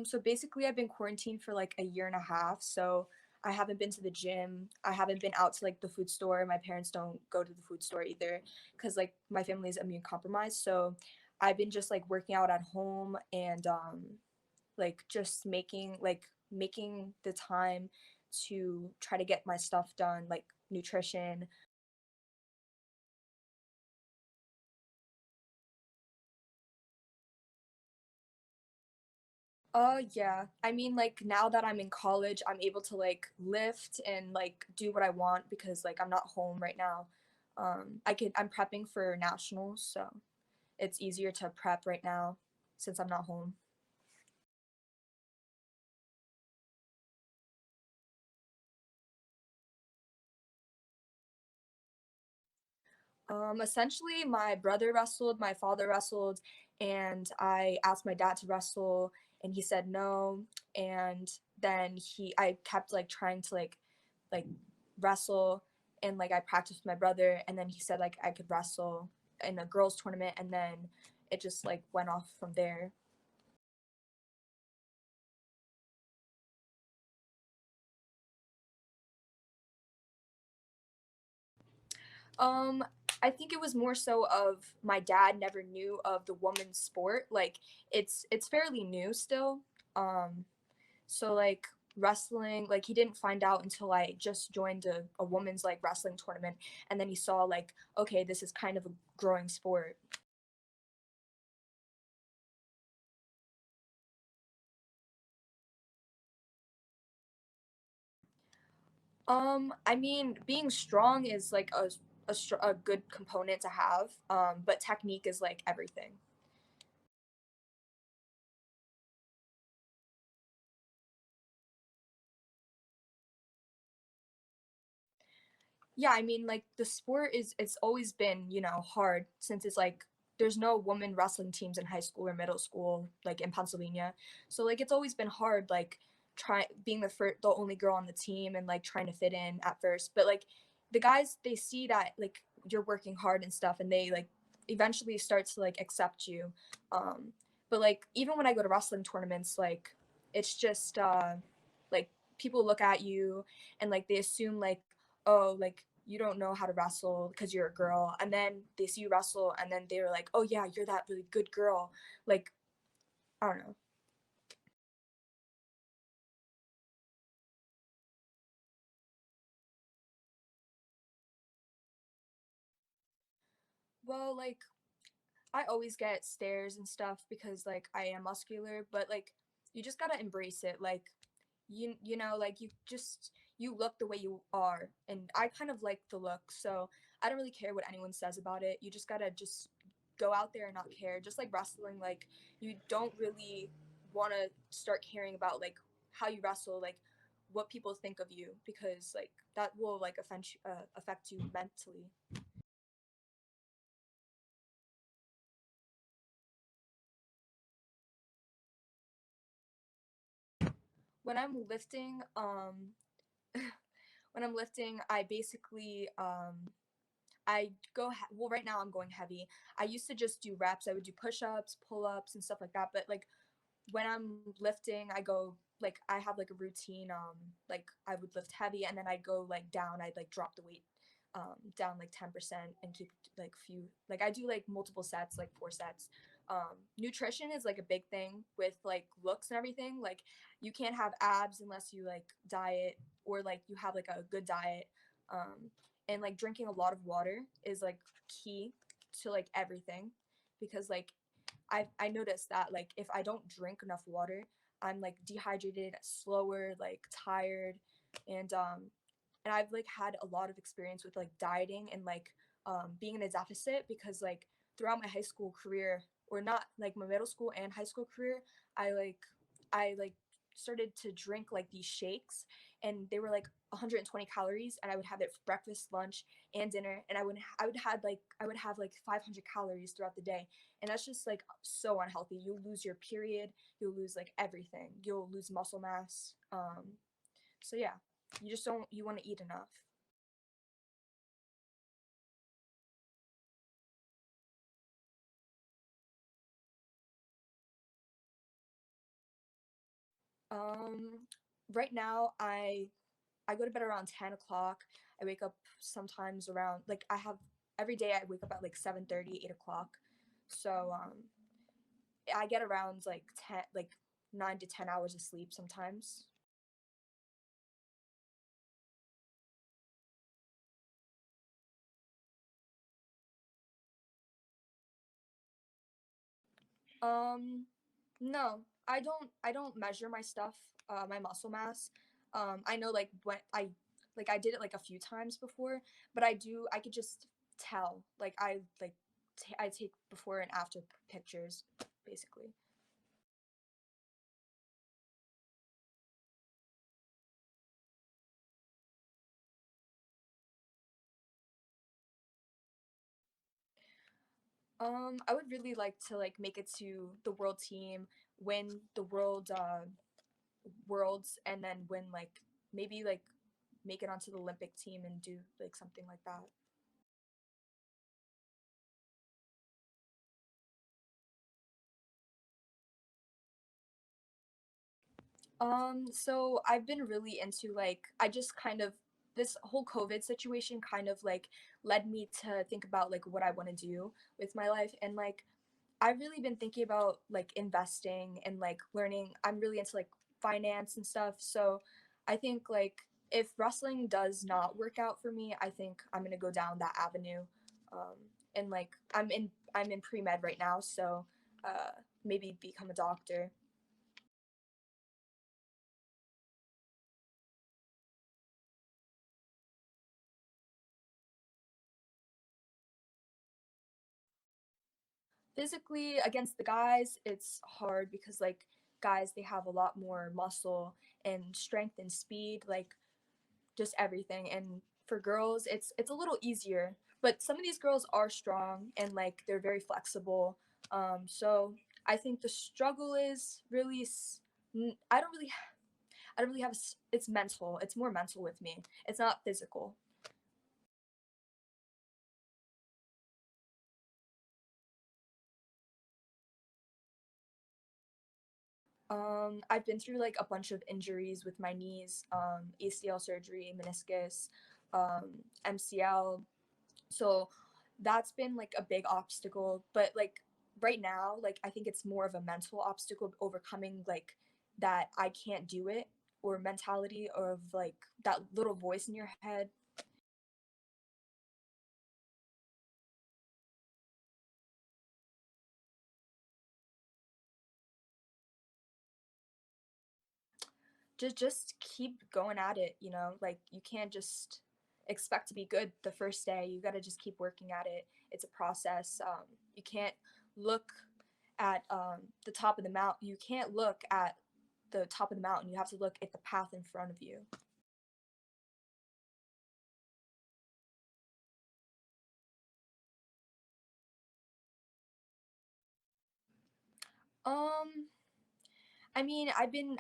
So basically I've been quarantined for like a year and a half, so I haven't been to the gym. I haven't been out to like the food store. My parents don't go to the food store either because like my family is immune compromised. So I've been just like working out at home and like just making the time to try to get my stuff done, like nutrition. Yeah. I mean, like now that I'm in college, I'm able to like lift and like do what I want because like I'm not home right now. I'm prepping for nationals, so it's easier to prep right now since I'm not home. Essentially, my brother wrestled, my father wrestled, and I asked my dad to wrestle, and he said no. And then I kept like trying to like wrestle, and like I practiced with my brother, and then he said like I could wrestle in a girls' tournament, and then it just like went off from there. Um, I think it was more so of my dad never knew of the woman's sport. Like it's fairly new still. Um, So like wrestling, like he didn't find out until I just joined a women's like wrestling tournament and then he saw like, okay, this is kind of a growing sport. I mean, being strong is like a good component to have, but technique is like everything. Yeah, I mean, like the sport is it's always been, hard since it's like there's no women wrestling teams in high school or middle school like in Pennsylvania. So like it's always been hard like try being the only girl on the team and like trying to fit in at first. But like the guys they see that like you're working hard and stuff and they like eventually start to like accept you. Um but like even when I go to wrestling tournaments like it's just like people look at you and like they assume like oh, like you don't know how to wrestle because you're a girl. And then they see you wrestle and then they're like, oh, yeah, you're that really good girl. Like, I don't know. Well, like, I always get stares and stuff because, like, I am muscular, but, like, you just gotta embrace it. Like, like, you look the way you are. And I kind of like the look. So I don't really care what anyone says about it. You just gotta just go out there and not care. Just like wrestling, like, you don't really want to start caring about like how you wrestle, like what people think of you, because like that will like affect you mentally. When I'm lifting, when I'm lifting, I basically well right now I'm going heavy. I used to just do reps. I would do push-ups, pull-ups and stuff like that, but like when I'm lifting, I go like I have like a routine. Like I would lift heavy and then I'd go like down. I'd like drop the weight down like 10% and keep like few. Like I do like multiple sets, like 4 sets. Nutrition is like a big thing with like looks and everything. Like you can't have abs unless you like diet or like you have like a good diet. Um, and like drinking a lot of water is like key to like everything because like I noticed that like if I don't drink enough water, I'm like dehydrated, slower, like tired, and I've like had a lot of experience with like dieting and like being in a deficit because like throughout my high school career or not like my middle school and high school career, I like I started to drink like these shakes and they were like 120 calories and I would have it for breakfast, lunch, and dinner and I would have like 500 calories throughout the day and that's just like so unhealthy. You'll lose your period, you'll lose like everything, you'll lose muscle mass. So yeah, you just don't you want to eat enough. Um, right now, I go to bed around 10 o'clock. I wake up sometimes around like I have every day I wake up at like 7:30, 8 o'clock. So I get around like 9 to 10 hours of sleep sometimes. Um, no, I don't measure my stuff, my muscle mass. I know like when I did it like a few times before, but I could just tell. Like I take before and after pictures basically. I would really like to like make it to the world team, win the worlds, and then win like maybe like make it onto the Olympic team and do like something like that. So I've been really into like I just kind of this whole COVID situation kind of like led me to think about like what I want to do with my life, and like I've really been thinking about like investing and like learning. I'm really into like finance and stuff. So I think like if wrestling does not work out for me, I think I'm gonna go down that avenue. Um, and like I'm in pre med right now, so maybe become a doctor. Physically against the guys, it's hard because like guys they have a lot more muscle and strength and speed, like just everything. And for girls, it's a little easier. But some of these girls are strong and like they're very flexible. So I think the struggle is really I don't really have it's mental. It's more mental with me. It's not physical. I've been through like a bunch of injuries with my knees, ACL surgery, meniscus, MCL. So that's been like a big obstacle. But like right now, like I think it's more of a mental obstacle overcoming like that I can't do it or mentality of like that little voice in your head. Just keep going at it, you know, like you can't just expect to be good the first day. You got to just keep working at it. It's a process. You can't look at the top of the mountain. You can't look at the top of the mountain. You have to look at the path in front of you. um I mean,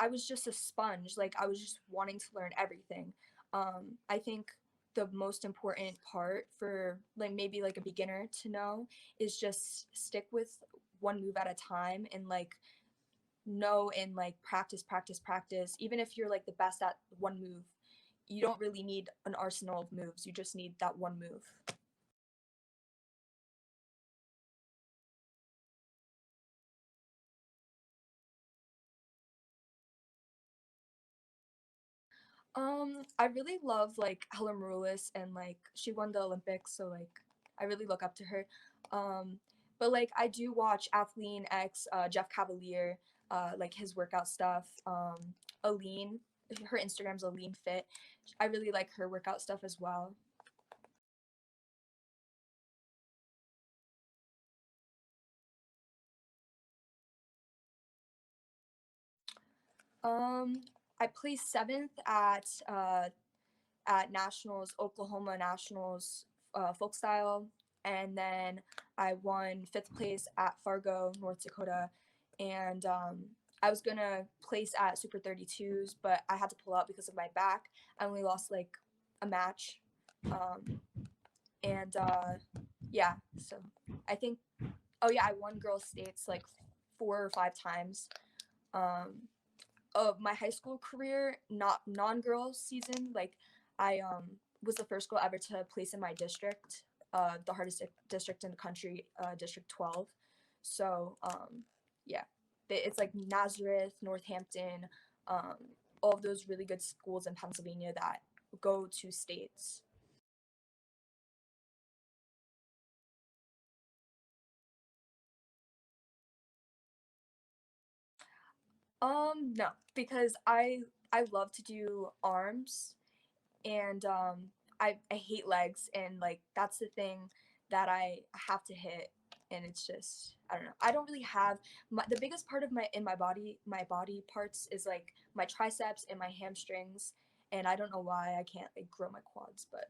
I was just a sponge. Like I was just wanting to learn everything. I think the most important part for like maybe like a beginner to know is just stick with one move at a time and like know and like practice, practice, practice. Even if you're like the best at one move, you don't really need an arsenal of moves. You just need that one move. I really love like Helen Rulis and like she won the Olympics, so like I really look up to her. Um, but like I do watch Athlean X, Jeff Cavalier, like his workout stuff. Aline, her Instagram's Aline Fit. I really like her workout stuff as well. Um, I placed seventh at nationals, Oklahoma nationals, folk style, and then I won fifth place at Fargo, North Dakota, and I was gonna place at Super 32s, but I had to pull out because of my back. I only lost like a match, um, and yeah, so I think oh yeah, I won girls states like 4 or 5 times. Um, of my high school career, not non-girls season, like I was the first girl ever to place in my district, the hardest district in the country, District 12. So yeah, it's like Nazareth, Northampton, um, all of those really good schools in Pennsylvania that go to states. No, because I love to do arms, and I hate legs, and like that's the thing that I have to hit, and it's just I don't know. I don't really have the biggest part of my body parts is like my triceps and my hamstrings, and I don't know why I can't like grow my quads, but